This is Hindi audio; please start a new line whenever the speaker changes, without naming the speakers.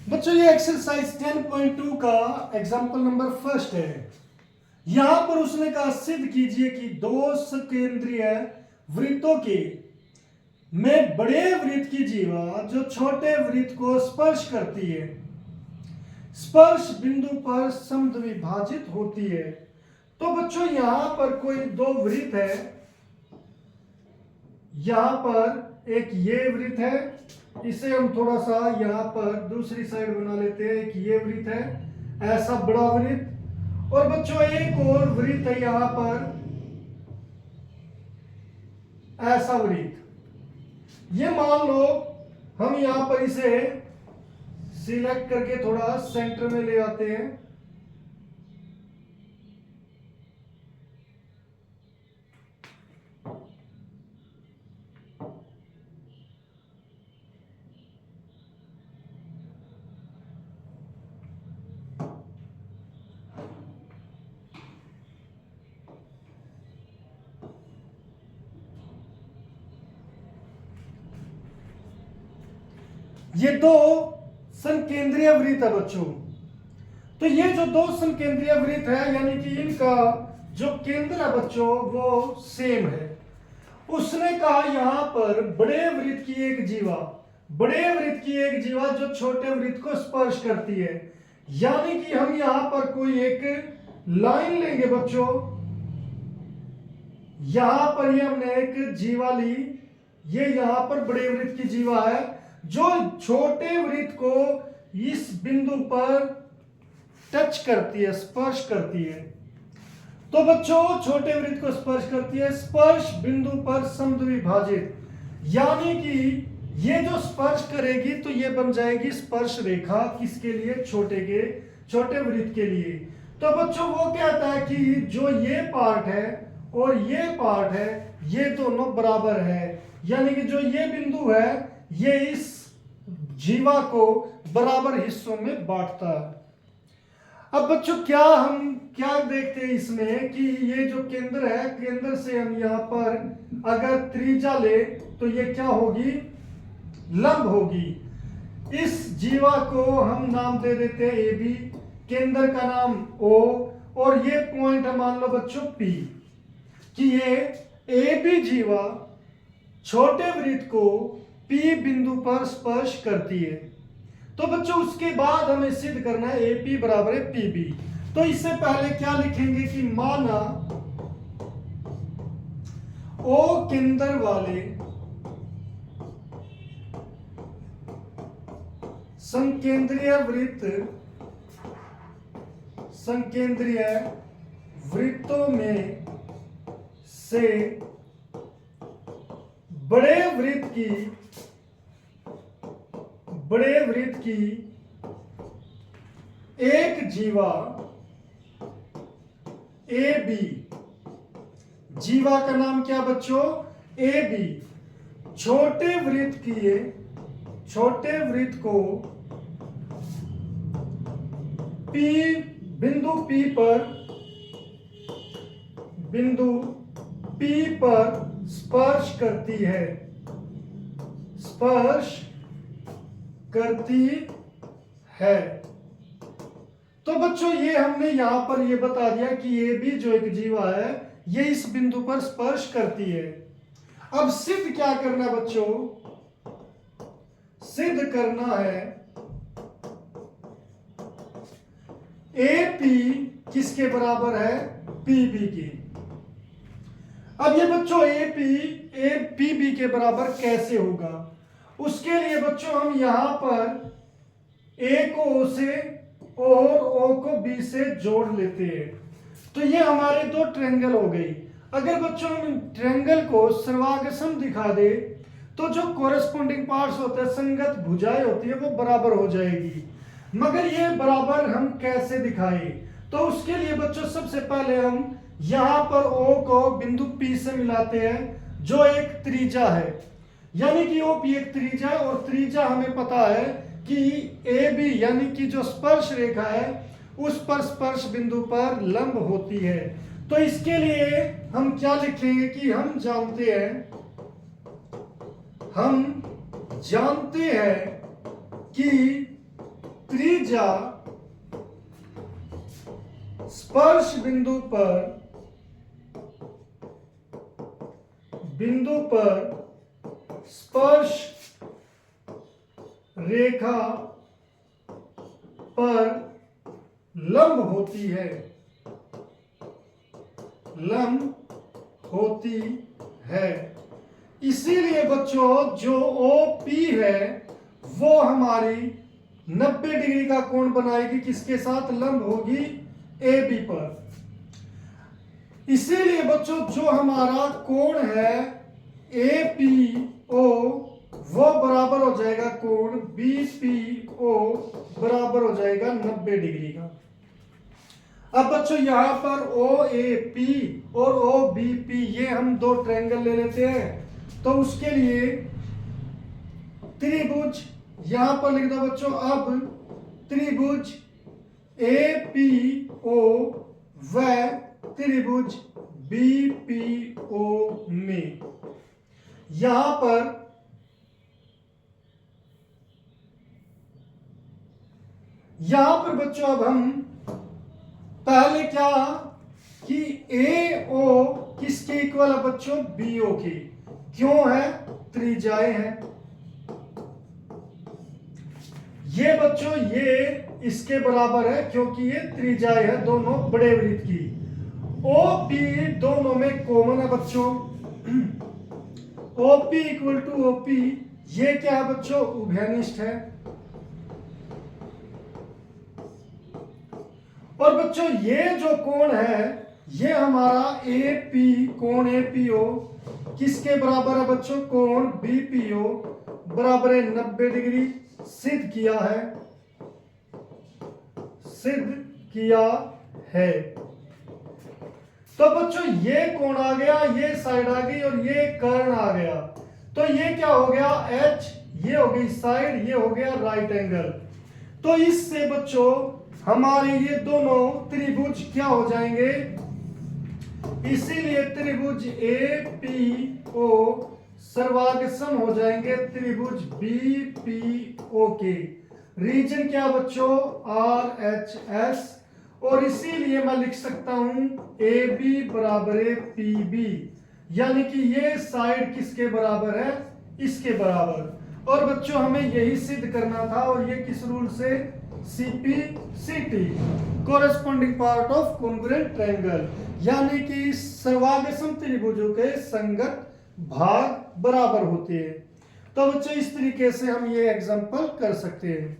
बच्चों ये एक्सरसाइज 10.2 का एग्जाम्पल नंबर फर्स्ट है। यहां पर उसने कहा सिद्ध कीजिए कि दो सकेंद्रीय वृत्तों के में बड़े वृत्त की जीवा जो छोटे वृत्त को स्पर्श करती है स्पर्श बिंदु पर समद्विभाजित होती है। तो बच्चों यहां पर कोई दो वृत्त है, यहां पर एक ये वृत्त है, इसे हम थोड़ा सा यहां पर दूसरी साइड बना लेते हैं। एक ये वृत्त है, ऐसा बड़ा वृत्त, और बच्चों एक और वृत्त है यहां पर, ऐसा वृत्त। ये मान लो हम यहां पर इसे सिलेक्ट करके थोड़ा सेंटर में ले आते हैं। ये दो संकेंद्रीय वृत्त है बच्चों। तो ये जो दो संकेंद्रीय वृत्त है यानी कि इनका जो केंद्र है बच्चों वो सेम है। उसने कहा यहां पर बड़े वृत्त की एक जीवा, बड़े वृत्त की एक जीवा जो छोटे वृत्त को स्पर्श करती है। यानी कि हम यहां पर कोई एक लाइन लेंगे बच्चों, यहां पर ये हमने एक जीवा ली, ये यहां पर बड़े वृत्त की जीवा है जो छोटे वृत्त को इस बिंदु पर टच करती है, स्पर्श करती है। तो बच्चों छोटे वृत्त को स्पर्श करती है, स्पर्श बिंदु पर समद्विभाजित, यानी कि ये जो स्पर्श करेगी तो ये बन जाएगी स्पर्श रेखा किसके लिए, छोटे वृत्त के लिए। तो बच्चों वो कहता है कि जो ये पार्ट है और ये पार्ट है ये दोनों बराबर है, यानी कि जो ये बिंदु है ये इस जीवा को बराबर हिस्सों में बांटता है। अब बच्चों हम क्या देखते हैं इसमें कि ये जो केंद्र है, केंद्र से हम यहां पर अगर त्रिज्या ले तो ये क्या होगी, लंब होगी। इस जीवा को हम नाम दे देते हैं ए बी, केंद्र का नाम ओ, और ये पॉइंट है मान लो बच्चों पी, कि ये ए बी जीवा छोटे वृत्त को पी बिंदु पर स्पर्श करती है। तो बच्चों उसके बाद हमें सिद्ध करना है ए पी बराबर है पी बी। तो इससे पहले क्या लिखेंगे कि माना ओ केंद्र वाले संकेंद्रीय वृत्तों में से बड़े वृत्त की एक जीवा ए बी, जीवा का नाम क्या बच्चों, ए बी, छोटे वृत्त को बिंदु पी पर स्पर्श करती है। तो बच्चों ये हमने यहां पर ये बता दिया कि ये भी जो एक जीवा है ये इस बिंदु पर स्पर्श करती है। अब सिद्ध क्या करना है बच्चों, सिद्ध करना है ए पी किसके बराबर है, पी बी की। अब ये बच्चों ए पी बी के बराबर कैसे होगा, उसके लिए बच्चों हम यहां पर ए को ओ से और ओ को बी से जोड़ लेते हैं। तो ये हमारे दो ट्रायंगल हो गई। अगर बच्चों हम ट्रायंगल को सर्वांगसम दिखा दे तो जो कोरेस्पोंडिंग पार्ट्स होते हैं, संगत भुजाएं होती है, वो बराबर हो जाएगी। मगर ये बराबर हम कैसे दिखाएं, तो उसके लिए बच्चों सबसे पहले हम यहां पर ओ को बिंदु पी से मिलाते हैं जो एक त्रिज्या है, यानी कि ओ पी एक त्रिज्या है, और त्रिज्या हमें पता है कि ए बी यानी कि जो स्पर्श रेखा है उस पर स्पर्श बिंदु पर लंब होती है। तो इसके लिए हम क्या लिखेंगे कि हम जानते हैं कि त्रिज्या स्पर्श बिंदु पर स्पर्श रेखा पर लंब होती है। इसीलिए बच्चों जो OP है वो हमारी 90 डिग्री का कोण बनाएगी, किसके साथ? लंब होगी AB पर। इसीलिए बच्चों जो हमारा कोण है APO वो बराबर हो जाएगा कोण BPO बराबर हो जाएगा 90 डिग्री का। अब बच्चों यहां पर OAP और OBP ये हम दो ट्रायंगल ले लेते हैं, तो उसके लिए त्रिभुज यहां पर लिख दो बच्चों। अब त्रिभुज APO व त्रिभुज BPO में यहां पर बच्चों अब हम पहले क्या कि AO किसके इक्वल है बच्चों? BO की। क्यों है? त्रिज्याएं हैं। ये बच्चों ये इसके बराबर है क्योंकि ये त्रिज्याएं है दोनों बड़े वृत्त की। OP दोनों में कॉमन है बच्चों। OP इक्वल टू OP ये क्या है बच्चों? उभयनिष्ठ है। और बच्चों ये जो कोण है ये हमारा AP कोण APO किसके बराबर है बच्चों? कोण BPO बराबर है 90 डिग्री। सिद्ध किया है। तो बच्चों ये कोण आ गया, ये साइड आ गई और ये कर्ण आ गया। तो ये क्या हो गया? H, ये हो गई साइड, ये हो गया राइट एंगल। तो इससे बच्चों हमारे ये दोनों त्रिभुज क्या हो जाएंगे? इसीलिए त्रिभुज APO सर्वागसम हो जाएंगे त्रिभुज BPO के। रीजन क्या बच्चों? RHS। और इसीलिए मैं लिख सकता हूं AB बराबर है PB, यानी कि ये साइड किसके बराबर है? इसके बराबर। और बच्चों हमें यही सिद्ध करना था, और ये किस रूल से? CPCT, corresponding part of congruent triangle, यानी कि सर्वागसम त्रिभुजों के संगत भाग बराबर होते हैं। तो बच्चों इस तरीके से हम ये एग्जांपल कर सकते हैं।